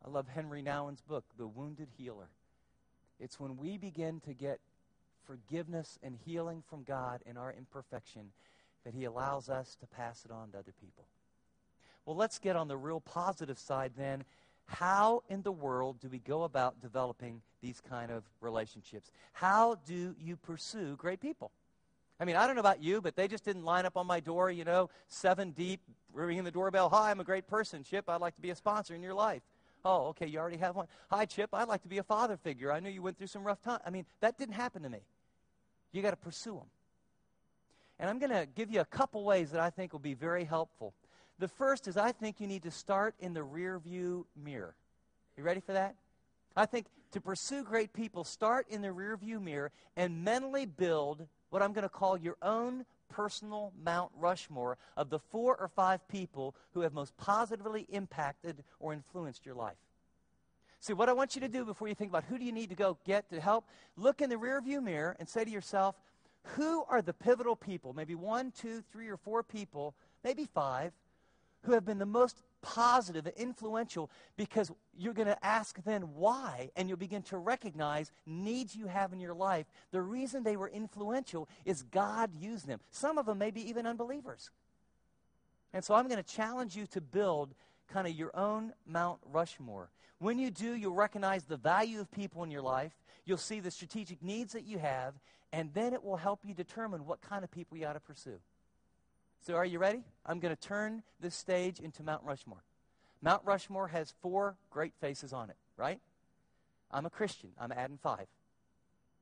I love Henry Nouwen's book, The Wounded Healer. It's when we begin to get forgiveness and healing from God in our imperfection that he allows us to pass it on to other people. Well, let's get on the real positive side then. How in the world do we go about developing these kind of relationships? How do you pursue great people? I mean, I don't know about you, but they just didn't line up on my door, 7 deep, ringing the doorbell. Hi, I'm a great person. Chip, I'd like to be a sponsor in your life. Oh, okay, you already have one. Hi, Chip, I'd like to be a father figure. I knew you went through some rough time. I mean, that didn't happen to me. You got to pursue them. And I'm going to give you a couple ways that I think will be very helpful. The first is I think you need to start in the rear view mirror. You ready for that? I think to pursue great people, start in the rear view mirror and mentally build what I'm going to call your own personal Mount Rushmore of the 4 or 5 people who have most positively impacted or influenced your life. See, what I want you to do before you think about who do you need to go get to help, look in the rear view mirror and say to yourself, who are the pivotal people, maybe 1, 2, 3, or 4 people, maybe 5, who have been the most positive and influential, because you're going to ask then why, and you'll begin to recognize needs you have in your life. The reason they were influential is God used them. Some of them may be even unbelievers. And so I'm going to challenge you to build kind of your own Mount Rushmore. When you do, you'll recognize the value of people in your life. You'll see the strategic needs that you have, and then it will help you determine what kind of people you ought to pursue. So are you ready? I'm going to turn this stage into Mount Rushmore. Mount Rushmore has 4 great faces on it, right? I'm a Christian. I'm adding 5.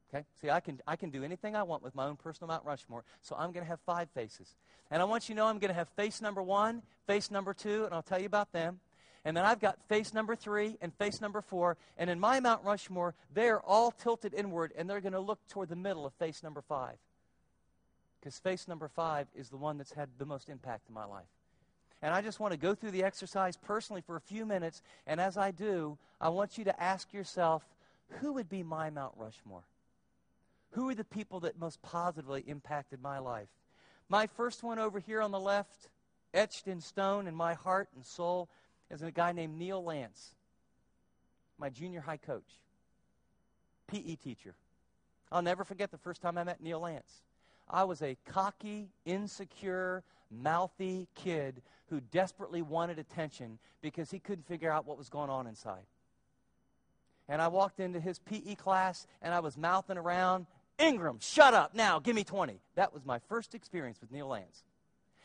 Okay? See, I can do anything I want with my own personal Mount Rushmore, so I'm going to have 5 faces. And I want you to know I'm going to have face number 1, face number 2, and I'll tell you about them. And then I've got face number 3 and face number 4, and in my Mount Rushmore, they're all tilted inward, and they're going to look toward the middle of face number 5. Because face number 5 is the one that's had the most impact in my life. And I just want to go through the exercise personally for a few minutes, and as I do, I want you to ask yourself, who would be my Mount Rushmore? Who are the people that most positively impacted my life? My first one over here on the left, etched in stone in my heart and soul, is a guy named Neil Lance, my junior high coach, PE teacher. I'll never forget the first time I met Neil Lance. I was a cocky, insecure, mouthy kid who desperately wanted attention because he couldn't figure out what was going on inside. And I walked into his PE class, and I was mouthing around, Ingram, shut up now, give me 20. That was my first experience with Neil Lance.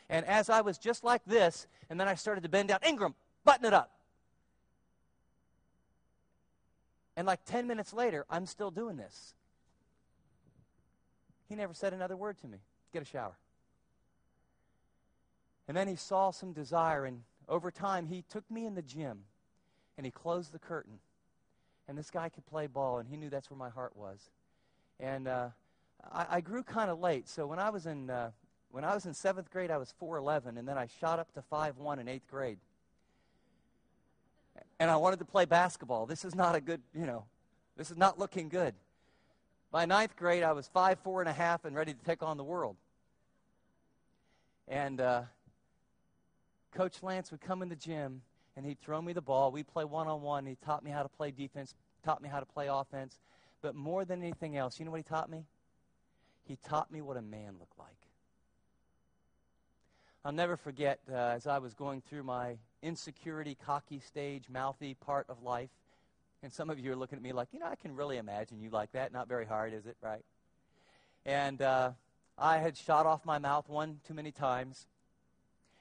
And as I was just like this, and then I started to bend down, Ingram, button it up. And like 10 minutes later, I'm still doing this. He never said another word to me. Get a shower. And then he saw some desire, and over time, he took me in the gym, and he closed the curtain. And this guy could play ball, and he knew that's where my heart was. And I grew kind of late, so when I was in 7th grade, I was 4'11", and then I shot up to 5'1" in 8th grade. And I wanted to play basketball. This is not a good, this is not looking good. By 9th grade, I was 5'4" and a half and ready to take on the world. And Coach Lance would come in the gym, and he'd throw me the ball. We'd play one-on-one. He taught me how to play defense, taught me how to play offense. But more than anything else, you know what he taught me? He taught me what a man looked like. I'll never forget, as I was going through my insecurity, cocky stage, mouthy part of life, and some of you are looking at me like, I can really imagine you like that. Not very hard, is it, right? And I had shot off my mouth one too many times.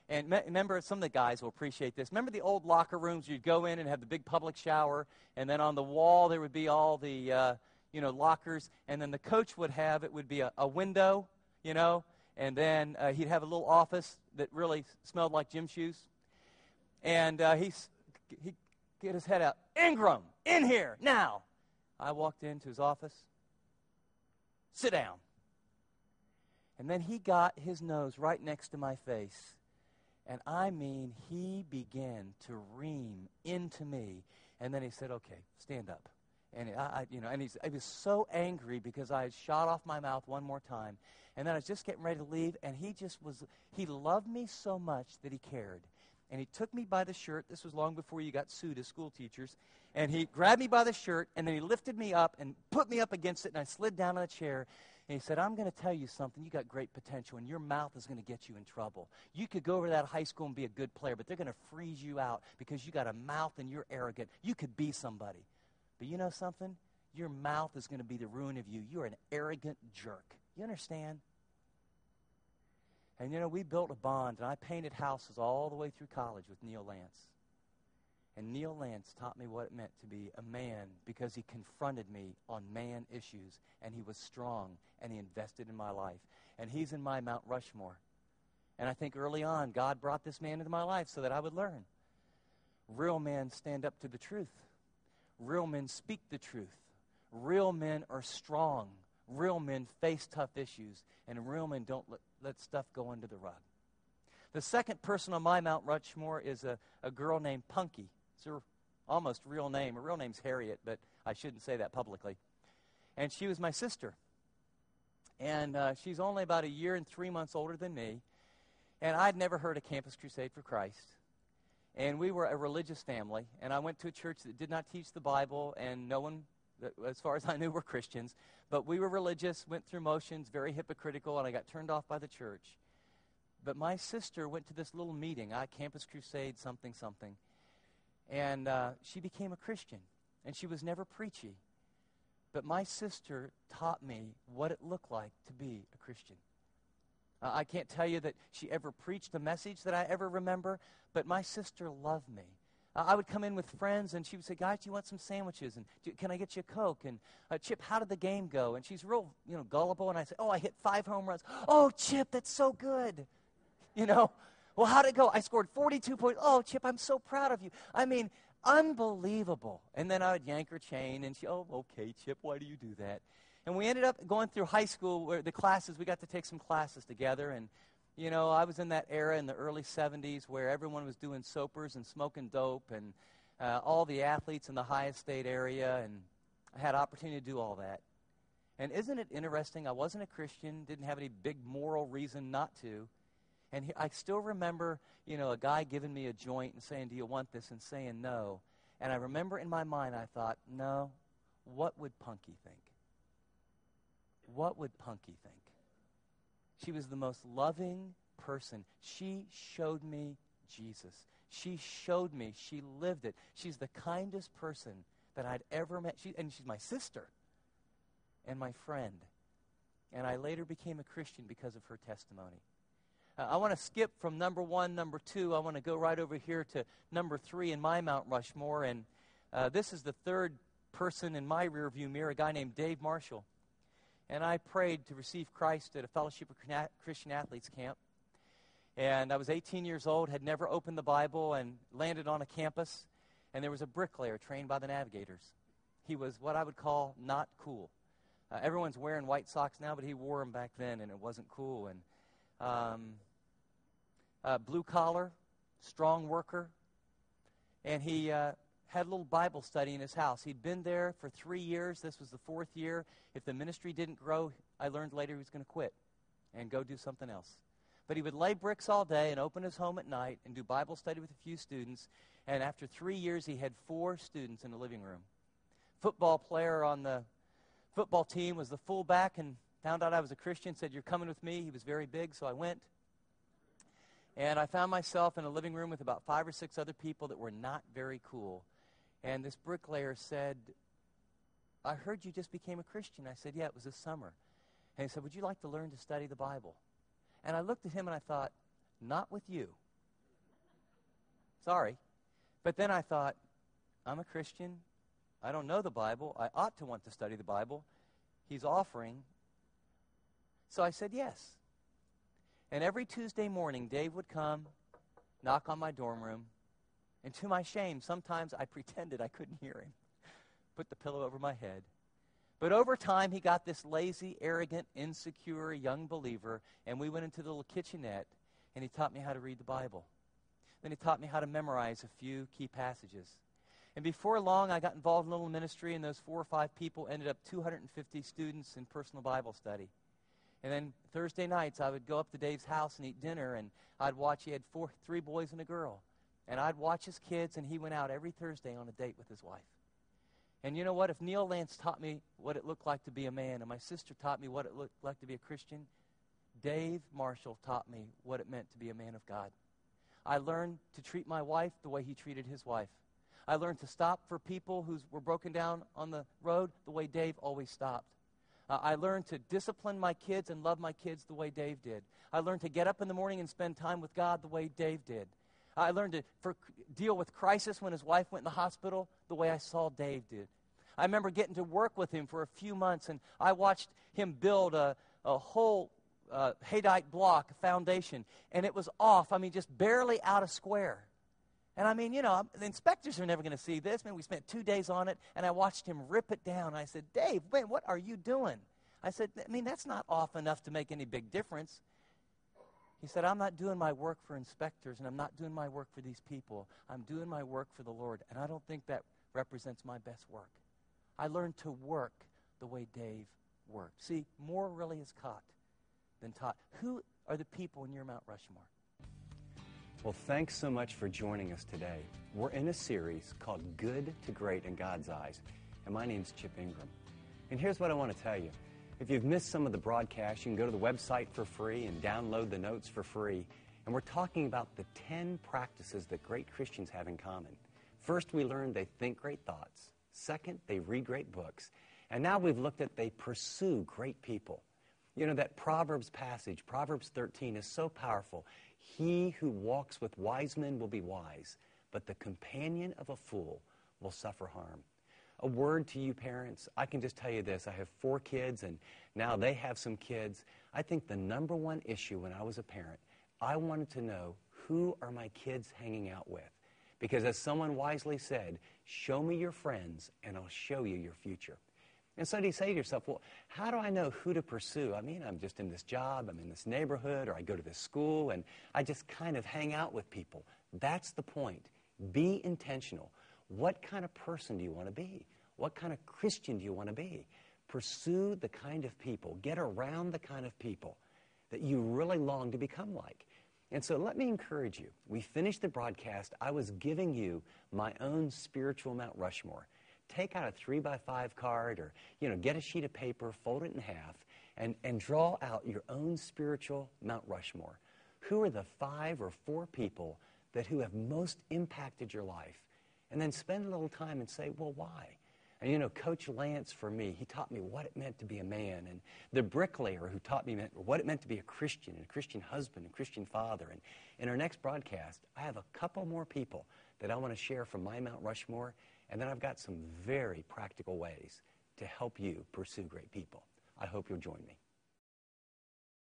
And remember, some of the guys will appreciate this. Remember the old locker rooms? You'd go in and have the big public shower, and then on the wall there would be all the, lockers, and then the coach would have, it would be a window, and then he'd have a little office that really smelled like gym shoes. And he'd get his head out, Ingram, in here, now. I walked into his office. Sit down. And then he got his nose right next to my face. And I mean, he began to ream into me. And then he said, okay, stand up. And I was so angry because I had shot off my mouth one more time. And then I was just getting ready to leave, and he loved me so much that he cared. and he took me by the shirt. This was long before you got sued as school teachers. And he grabbed me by the shirt, and then he lifted me up and put me up against it, and I slid down on the chair. And he said, I'm going to tell you something. You got great potential, and your mouth is going to get you in trouble. You could go over to that high school and be a good player, but they're going to freeze you out because you got a mouth and you're arrogant. You could be somebody. But you know something? Your mouth is going to be the ruin of you. You're an arrogant jerk. You understand? And, you know, we built a bond, and I painted houses all the way through college with Neil Lance. And Neil Lance taught me what it meant to be a man because he confronted me on man issues, and he was strong, and he invested in my life. And he's in my Mount Rushmore. And I think early on, God brought this man into my life so that I would learn. Real men stand up to the truth. Real men speak the truth. Real men are strong. Real men face tough issues. And real men don't let stuff go under the rug. The second person on my Mount Rushmore is a girl named Punky. It's her almost real name. Her real name's Harriet, but I shouldn't say that publicly. And she was my sister. And she's only about 1 year and 3 months older than me. And I'd never heard of Campus Crusade for Christ. And we were a religious family. And I went to a church that did not teach the Bible, and no one, as far as I knew, were Christians. But we were religious, went through motions, very hypocritical, and I got turned off by the church. But my sister went to this little meeting, Campus Crusade something something. And she became a Christian. And she was never preachy. But my sister taught me what it looked like to be a Christian. I can't tell you that she ever preached a message that I ever remember, but my sister loved me. I would come in with friends, and she would say, guys, do you want some sandwiches? And can I get you a Coke? And Chip, how did the game go? And she's real, gullible. And I say, oh, I hit 5 home runs. Oh, Chip, that's so good. Well, how'd it go? I scored 42 points. Oh, Chip, I'm so proud of you. I mean, unbelievable. And then I would yank her chain, and she, oh, okay, Chip, why do you do that? And we ended up going through high school where the classes, we got to take some classes together. And, I was in that era in the early 70s where everyone was doing soapers and smoking dope, and all the athletes in the Ohio State area, and I had opportunity to do all that. And isn't it interesting? I wasn't a Christian, didn't have any big moral reason not to. And I still remember, a guy giving me a joint and saying, do you want this? And saying no. And I remember in my mind, I thought, no, what would Punky think? What would Punky think? She was the most loving person. She showed me Jesus. She showed me. She lived it. She's the kindest person that I'd ever met. And she's my sister and my friend. And I later became a Christian because of her testimony. I want to skip from number 1, number 2. I want to go right over here to number 3 in my Mount Rushmore. And this is the third person in my rearview mirror, a guy named Dave Marshall. And I prayed to receive Christ at a Fellowship of Christian Athletes camp. And I was 18 years old, had never opened the Bible, and landed on a campus. And there was a bricklayer trained by the Navigators. He was what I would call not cool. Everyone's wearing white socks now, but he wore them back then, and it wasn't cool. And blue collar, strong worker. And he had a little Bible study in his house. He'd been there for 3 years. This was the 4th year. If the ministry didn't grow, I learned later he was going to quit and go do something else. But he would lay bricks all day and open his home at night and do Bible study with a few students. And after 3 years, he had 4 students in the living room. Football player on the football team was the fullback and found out I was a Christian, said, you're coming with me. He was very big, so I went. And I found myself in a living room with about 5 or 6 other people that were not very cool. And this bricklayer said, I heard you just became a Christian. I said, yeah, it was this summer. And he said, would you like to learn to study the Bible? And I looked at him and I thought, not with you. Sorry. But then I thought, I'm a Christian. I don't know the Bible. I ought to want to study the Bible. He's offering. So I said yes. And every Tuesday morning, Dave would come, knock on my dorm room, and to my shame, sometimes I pretended I couldn't hear him. Put the pillow over my head. But over time, he got this lazy, arrogant, insecure young believer, and we went into the little kitchenette, and he taught me how to read the Bible. Then he taught me how to memorize a few key passages. And before long, I got involved in a little ministry, and those 4 or 5 people ended up 250 students in personal Bible study. And then Thursday nights, I would go up to Dave's house and eat dinner, and I'd watch. He had 3 boys and a girl. And I'd watch his kids, and he went out every Thursday on a date with his wife. And you know what? If Neil Lance taught me what it looked like to be a man, and my sister taught me what it looked like to be a Christian, Dave Marshall taught me what it meant to be a man of God. I learned to treat my wife the way he treated his wife. I learned to stop for people who were broken down on the road the way Dave always stopped. I learned to discipline my kids and love my kids the way Dave did. I learned to get up in the morning and spend time with God the way Dave did. I learned to deal with crisis when his wife went in the hospital the way I saw Dave did. I remember getting to work with him for a few months, and I watched him build a whole Haydite block, a foundation, and it was off. I mean, just barely out of square. And I mean, you know, the inspectors are never going to see this. Man, we spent 2 days on it, and I watched him rip it down. I said, Dave, man, what are you doing? I said, I mean, that's not off enough to make any big difference. He said, I'm not doing my work for inspectors, and I'm not doing my work for these people. I'm doing my work for the Lord, and I don't think that represents my best work. I learned to work the way Dave worked. See, more really is caught than taught. Who are the people in your Mount Rushmore? Well, thanks so much for joining us today. We're in a series called Good to Great in God's Eyes, and my name's Chip Ingram. And here's what I want to tell you. If you've missed some of the broadcasts, you can go to the website for free and download the notes for free. And we're talking about the 10 practices that great Christians have in common. First, we learned they think great thoughts. Second, they read great books. And now we've looked at they pursue great people. You know, that Proverbs passage, Proverbs 13, is so powerful. He who walks with wise men will be wise, but the companion of a fool will suffer harm. A word to you parents, I can just tell you this. I have 4 kids, and now they have some kids. I think the number one issue when I was a parent, I wanted to know, who are my kids hanging out with? Because as someone wisely said, show me your friends, and I'll show you your future. And so you say to yourself, well, how do I know who to pursue? I mean, I'm just in this job, I'm in this neighborhood, or I go to this school, and I just kind of hang out with people. That's the point. Be intentional. What kind of person do you want to be? What kind of Christian do you want to be? Pursue the kind of people. Get around the kind of people that you really long to become like. And so let me encourage you. We finished the broadcast. I was giving you my own spiritual Mount Rushmore. Take out a 3x5 card, or, you know, get a sheet of paper, fold it in half, and draw out your own spiritual Mount Rushmore. Who are the 5 or 4 people who have most impacted your life? And then spend a little time and say, well, why? And, you know, Coach Lance, for me, he taught me what it meant to be a man. And the bricklayer who taught me what it meant to be a Christian husband, a Christian father. And in our next broadcast, I have a couple more people that I want to share from my Mount Rushmore. And then I've got some very practical ways to help you pursue great people. I hope you'll join me.